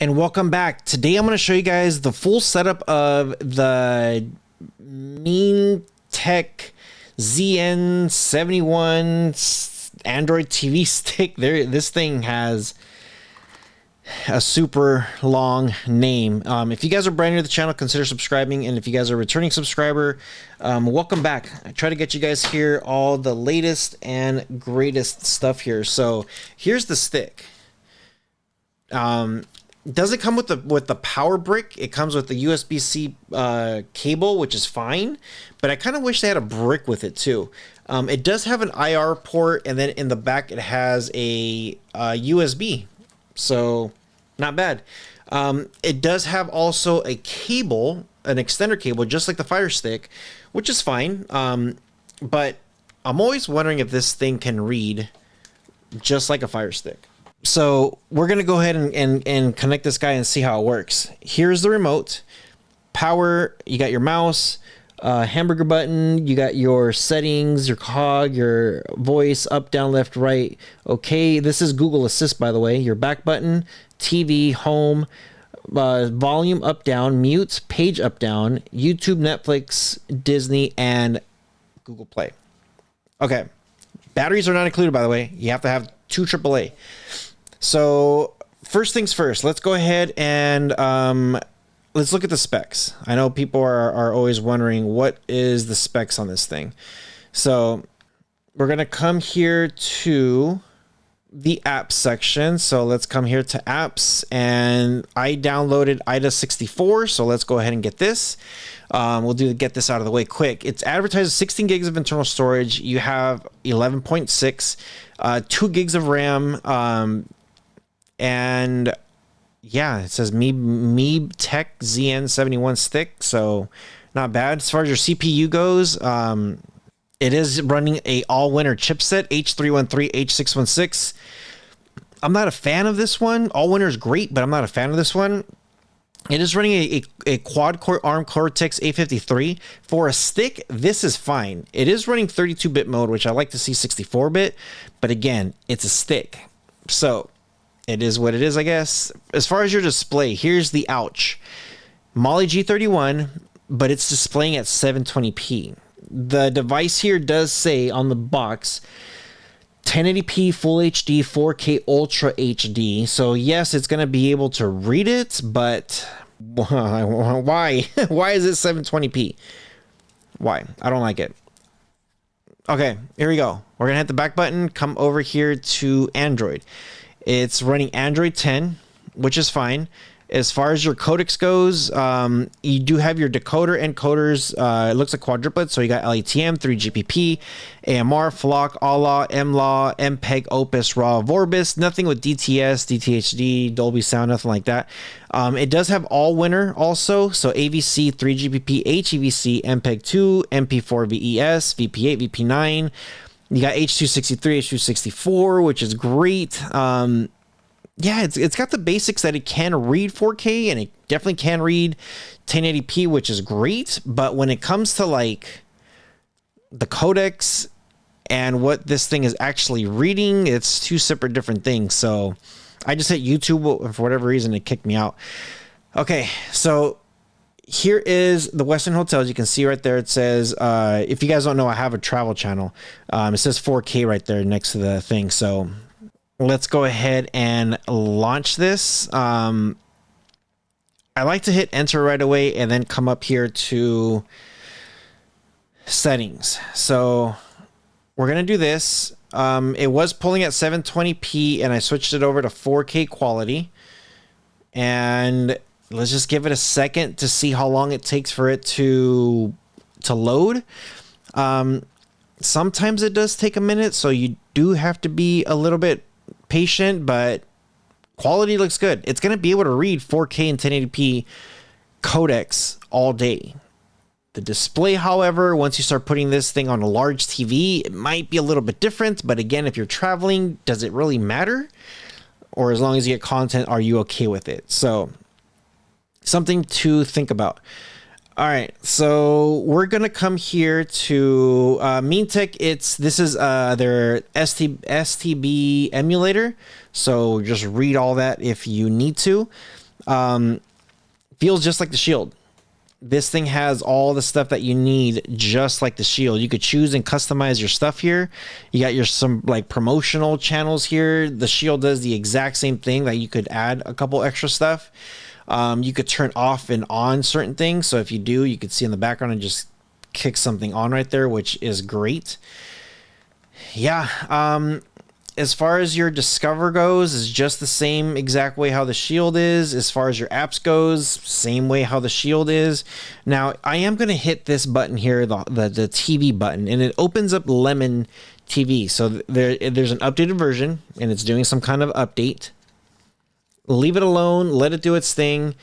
and welcome back. Today I'm going to show you guys the full setup of the Meentek ZN71 Android TV stick. This thing has a super long name. If you guys are brand new to the channel, consider subscribing, and if you guys are a returning subscriber, welcome back. I try to get you guys here all the latest and greatest stuff here. So here's the stick. Doesn't come with the power brick. It comes with the USB-C cable, which is fine, but I kind of wish they had a brick with it too. It does have an IR port, and then in the back it has a USB, so not bad. It does have also a cable, an extender cable, just like the Firestick, which is fine. But I'm always wondering if this thing can read just like a Firestick. So we're going to go ahead and connect this guy and see how it works. Here's the remote. Power, you got your mouse, hamburger button, you got your settings, your cog, your voice, up, down, left, right. Okay, this is Google Assist, by the way. Your back button, TV, home, volume up, down, mute, page up, down, YouTube, Netflix, Disney, and Google Play. Okay, batteries are not included, by the way. You have to have 2 AAA. So first things first, let's go ahead and let's look at the specs. I know people are always wondering what is the specs on this thing. So we're going to come here to the apps section. So let's come here to apps, and I downloaded IDA64. So let's go ahead and get this. We'll get this out of the way quick. It's advertised 16 gigs of internal storage. You have 11.6, 2 gigs of RAM. And yeah, it says Meentek ZN71 stick, so not bad. As far as your CPU goes, it is running a Allwinner chipset, H313, H616. I'm not a fan of this one. Allwinner is great, but I'm not a fan of this one. It is running a quad-core ARM Cortex A53. For a stick, this is fine. It is running 32-bit mode, which I like to see 64-bit, but again, it's a stick. So it is what it is, I guess. As far as your display, here's the ouch. Mali G31, but it's displaying at 720p. The device here does say on the box 1080p Full HD 4K Ultra HD. So yes, it's going to be able to read it, but why? Why is it 720p? Why? I don't like it. Okay, here we go. We're going to hit the back button, come over here to Android. It's running Android 10, which is fine. As far as your codecs goes, you do have your decoder encoders. It looks like quadruplet, so you got LATM, 3GPP, AMR, FLOC, ALA, MLAW, MPEG, Opus, RAW, Vorbis. Nothing with DTS, DTHD, Dolby Sound, nothing like that. It does have Allwinner also, so AVC, 3GPP, HEVC, MPEG-2, MP4 VES, VP8, VP9. You got H263, H264, which is great. Yeah, it's got the basics that it can read 4K, and it definitely can read 1080p, which is great. But when it comes to like the codecs and what this thing is actually reading, it's 2 separate different things. So I just hit YouTube for whatever reason, it kicked me out. Okay, so here is the Western Hotels. You can see right there, it says, if you guys don't know, I have a travel channel. It says 4K right there next to the thing. So let's go ahead and launch this. I like to hit enter right away and then come up here to settings. So we're going to do this. It was pulling at 720p, and I switched it over to 4K quality. And let's just give it a second to see how long it takes for it to load. Sometimes it does take a minute, so you do have to be a little bit patient, but quality looks good. It's going to be able to read 4K and 1080p codecs all day. The display, however, once you start putting this thing on a large TV, it might be a little bit different. But again, if you're traveling, does it really matter? Or as long as you get content, are you okay with it? So something to think about. All right, so we're gonna come here to Meentek. This is their STB emulator. So just read all that if you need to. Feels just like the Shield. This thing has all the stuff that you need, just like the Shield. You could choose and customize your stuff here. You got some like promotional channels here. The Shield does the exact same thing, that you could add a couple extra stuff. You could turn off and on certain things. So if you do, you could see in the background and just kick something on right there, which is great. Yeah. As far as your Discover goes, is just the same exact way how the Shield is. As far as your apps goes, same way how the Shield is. Now, I am going to hit this button here, the TV button, and it opens up Lemon TV. So there's an updated version, and it's doing some kind of update. Leave it alone, let it do its thing,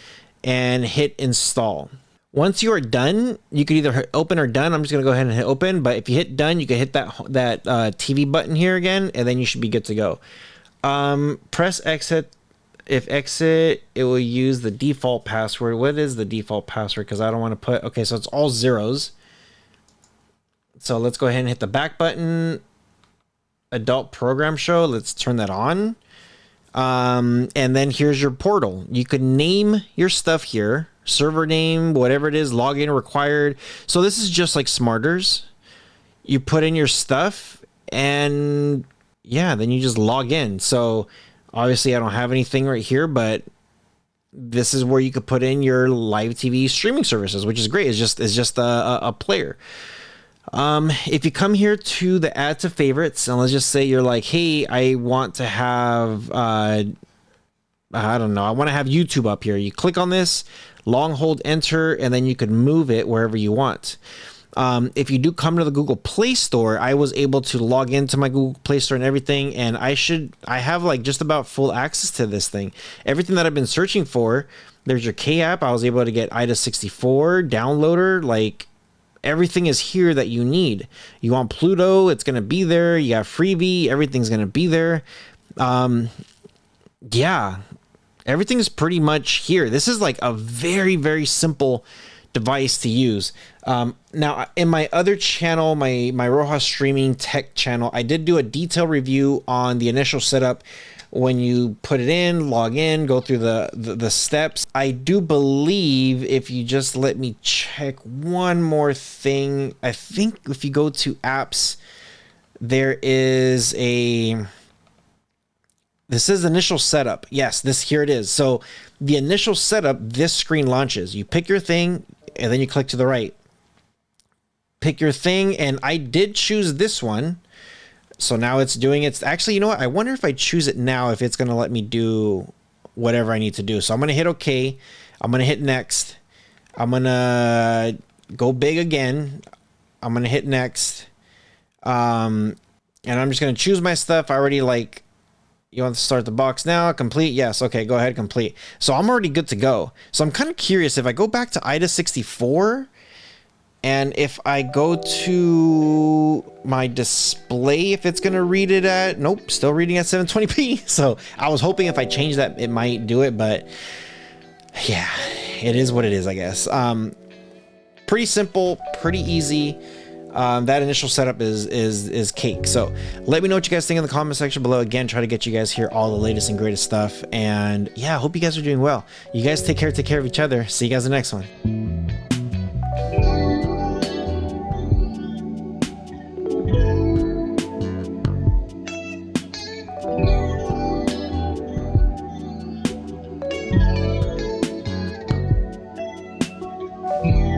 and hit install. Once you are done, you could either hit open or done. I'm just going to go ahead and hit open. But if you hit done, you can hit that TV button here again, and then you should be good to go. Press exit. If exit, it will use the default password. What is the default password? Because I don't want to put... Okay, so it's all zeros. So let's go ahead and hit the back button. Adult program show. Let's turn that on. And then here's your portal. You could name your stuff here. Server name, whatever it is, login required. So this is just like Smarters. You put in your stuff and yeah, then you just log in. So obviously I don't have anything right here, but this is where you could put in your live TV streaming services, which is great. It's just a player. If you come here to the add to favorites, and let's just say you're like, hey, I want to have, I don't know, I want to have YouTube up here. You click on this, long hold enter, and then you could move it wherever you want. If you do come to the Google Play Store, I was able to log into my Google Play Store and everything, and I have like just about full access to this thing. Everything that I've been searching for, there's your K app. I was able to get IDA64 downloader, like everything is here that you need. You want Pluto, it's going to be there. You got Freebie, everything's going to be there. Yeah, everything's pretty much here. This is like a very, very simple device to use. Now in my other channel, my Rohas streaming tech channel, I did do a detailed review on the initial setup. When you put it in, log in, go through the steps. I do believe, if you just let me check one more thing, I think if you go to apps, there is this is initial setup. Yes, here it is. So the initial setup, this screen launches. You pick your thing and then you click to the right. Pick your thing, and I did choose this one. So now it's doing it. Actually, you know what? I wonder if I choose it now, if it's going to let me do whatever I need to do. So I'm going to hit OK. I'm going to hit next. I'm going to go big again. I'm going to hit next. And I'm just going to choose my stuff. I already like, you want to start the box now? Complete? Yes. Okay, go ahead, complete. So I'm already good to go. So I'm kind of curious, if I go back to IDA64, and if I go to my display, if it's going to read it at... Nope, still reading at 720p. So I was hoping if I change that, it might do it. But yeah, it is what it is, I guess. Pretty simple, pretty easy. That initial setup is cake. So let me know what you guys think in the comment section below. Again, try to get you guys here all the latest and greatest stuff. And yeah, I hope you guys are doing well. You guys take care of each other. See you guys in the next one. Yeah.